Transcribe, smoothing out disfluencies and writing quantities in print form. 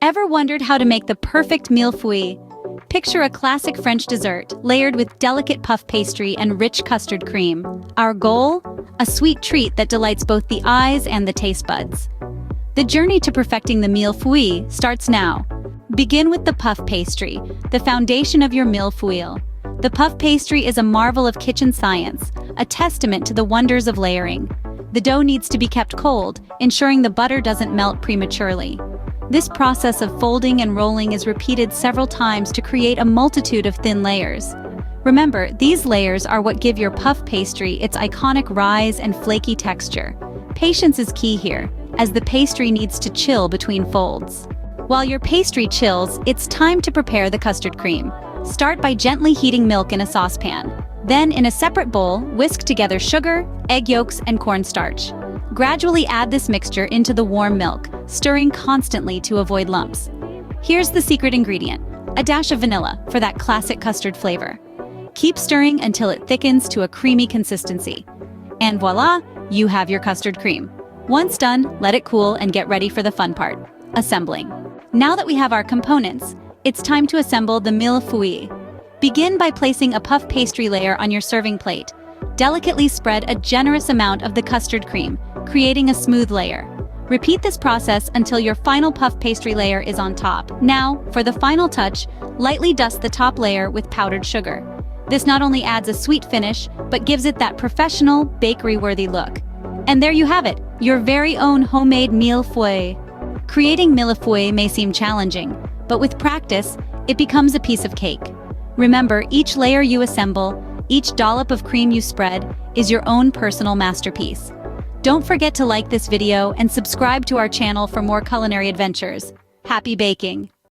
Ever wondered how to make the perfect mille-feuille? Picture a classic French dessert, layered with delicate puff pastry and rich custard cream. Our goal? A sweet treat that delights both the eyes and the taste buds. The journey to perfecting the mille-feuille starts now. Begin with the puff pastry, the foundation of your mille-feuille. The puff pastry is a marvel of kitchen science, a testament to the wonders of layering. The dough needs to be kept cold, ensuring the butter doesn't melt prematurely. This process of folding and rolling is repeated several times to create a multitude of thin layers. Remember, these layers are what give your puff pastry its iconic rise and flaky texture. Patience is key here, as the pastry needs to chill between folds. While your pastry chills, it's time to prepare the custard cream. Start by gently heating milk in a saucepan. Then, in a separate bowl, whisk together sugar, egg yolks, and cornstarch. Gradually add this mixture into the warm milk, stirring constantly to avoid lumps. Here's the secret ingredient: a dash of vanilla for that classic custard flavor. Keep stirring until it thickens to a creamy consistency. And voila, you have your custard cream. Once done, let it cool and get ready for the fun part: assembling. Now that we have our components, it's time to assemble the mille-feuille. Begin by placing a puff pastry layer on your serving plate. Delicately spread a generous amount of the custard cream, creating a smooth layer. Repeat this process until your final puff pastry layer is on top. Now, for the final touch, lightly dust the top layer with powdered sugar. This not only adds a sweet finish, but gives it that professional, bakery-worthy look. And there you have it, your very own homemade mille-feuille. Creating mille-feuille may seem challenging, but with practice, it becomes a piece of cake. Remember, each layer you assemble, each dollop of cream you spread, is your own personal masterpiece. Don't forget to like this video and subscribe to our channel for more culinary adventures. Happy baking!